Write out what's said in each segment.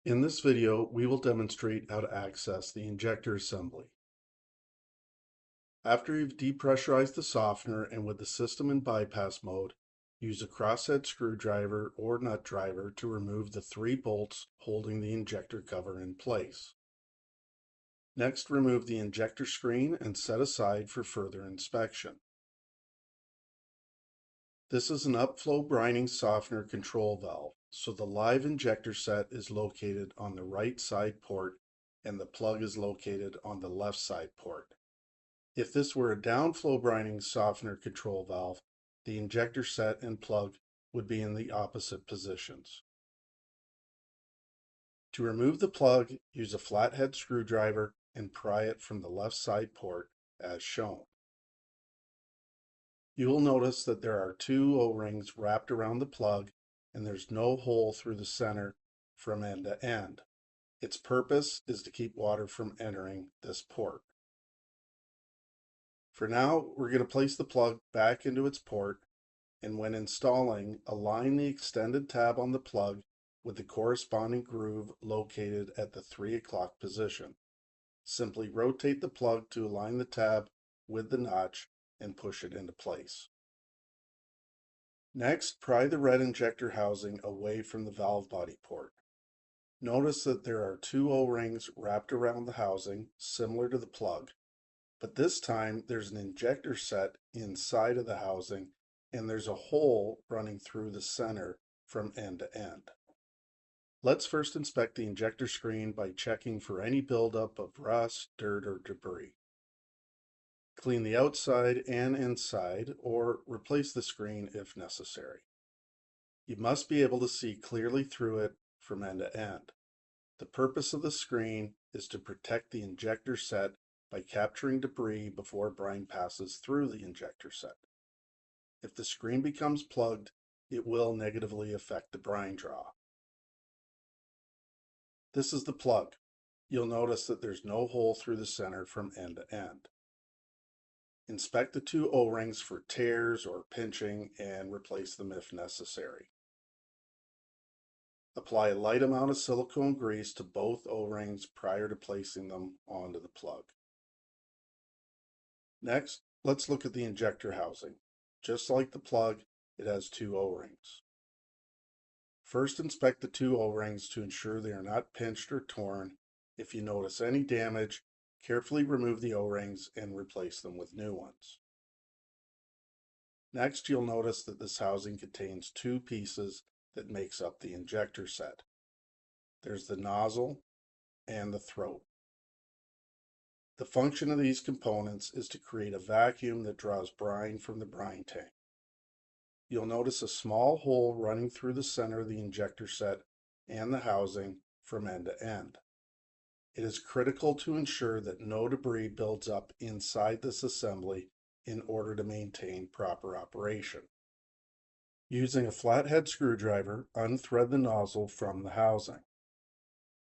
In this video, we will demonstrate how to access the injector assembly. After you've depressurized the softener and with the system in bypass mode, use a crosshead screwdriver or nut driver to remove the 3 bolts holding the injector cover in place. Next, remove the injector screen and set aside for further inspection. This is an upflow brining softener control valve, so the live injector set is located on the right side port and the plug is located on the left side port. If this were a downflow brining softener control valve, the injector set and plug would be in the opposite positions. To remove the plug, use a flathead screwdriver and pry it from the left side port as shown. You will notice that there are 2 O-rings wrapped around the plug and there's no hole through the center from end to end. Its purpose is to keep water from entering this port. For now, we're going to place the plug back into its port, and when installing, align the extended tab on the plug with the corresponding groove located at the 3 o'clock position. Simply rotate the plug to align the tab with the notch and push it into place. Next, pry the red injector housing away from the valve body port. Notice that there are 2 O-rings wrapped around the housing, similar to the plug, but this time there's an injector set inside of the housing and there's a hole running through the center from end to end. Let's first inspect the injector screen by checking for any buildup of rust, dirt, or debris. Clean the outside and inside, or replace the screen if necessary. You must be able to see clearly through it from end to end. The purpose of the screen is to protect the injector set by capturing debris before brine passes through the injector set. If the screen becomes plugged, it will negatively affect the brine draw. This is the plug. You'll notice that there's no hole through the center from end to end. Inspect the 2 O-rings for tears or pinching and replace them if necessary. Apply a light amount of silicone grease to both O-rings prior to placing them onto the plug. Next, let's look at the injector housing. Just like the plug, it has 2 O-rings. First, inspect the 2 O-rings to ensure they are not pinched or torn. If you notice any damage, carefully remove the O-rings and replace them with new ones. Next, you'll notice that this housing contains 2 pieces that makes up the injector set. There's the nozzle and the throat. The function of these components is to create a vacuum that draws brine from the brine tank. You'll notice a small hole running through the center of the injector set and the housing from end to end. It is critical to ensure that no debris builds up inside this assembly in order to maintain proper operation. Using a flathead screwdriver, unthread the nozzle from the housing,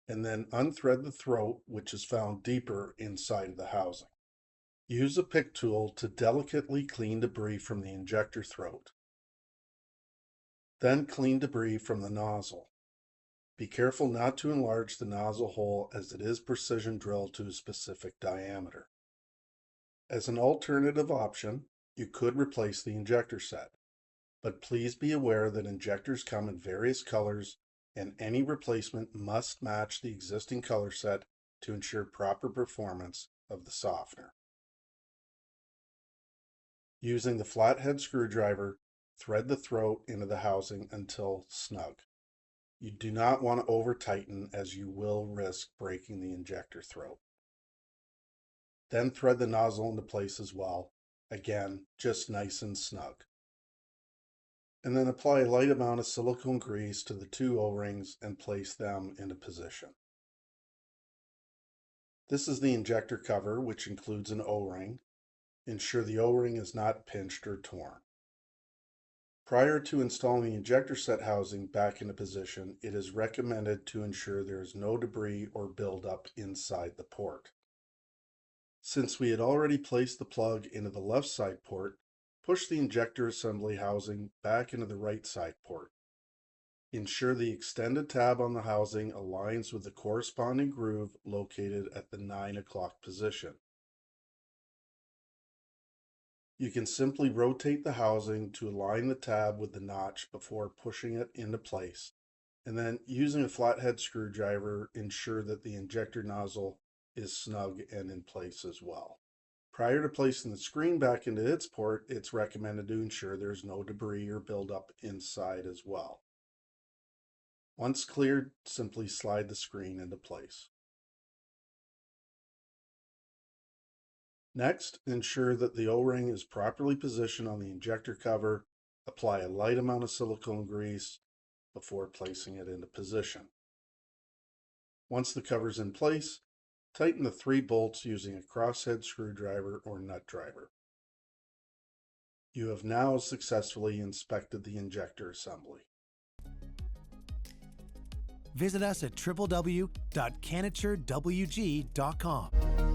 and then unthread the throat, which is found deeper inside of the housing. Use a pick tool to delicately clean debris from the injector throat. Then clean debris from the nozzle. Be careful not to enlarge the nozzle hole as it is precision drilled to a specific diameter. As an alternative option, you could replace the injector set, but please be aware that injectors come in various colors and any replacement must match the existing color set to ensure proper performance of the softener. Using the flathead screwdriver, thread the throat into the housing until snug. You do not want to over tighten as you will risk breaking the injector throat. Then thread the nozzle into place as well. Again, just nice and snug. And then apply a light amount of silicone grease to the 2 O-rings and place them into position. This is the injector cover, which includes an O-ring. Ensure the O-ring is not pinched or torn. Prior to installing the injector set housing back into position, it is recommended to ensure there is no debris or buildup inside the port. Since we had already placed the plug into the left side port, push the injector assembly housing back into the right side port. Ensure the extended tab on the housing aligns with the corresponding groove located at the 9 o'clock position. You can simply rotate the housing to align the tab with the notch before pushing it into place, and then using a flathead screwdriver, ensure that the injector nozzle is snug and in place as well. Prior to placing the screen back into its port, it's recommended to ensure there's no debris or buildup inside as well. Once cleared, simply slide the screen into place. Next, ensure that the O-ring is properly positioned on the injector cover. Apply a light amount of silicone grease before placing it into position. Once the cover is in place, tighten the 3 bolts using a crosshead screwdriver or nut driver. You have now successfully inspected the injector assembly. Visit us at www.canaturewg.com.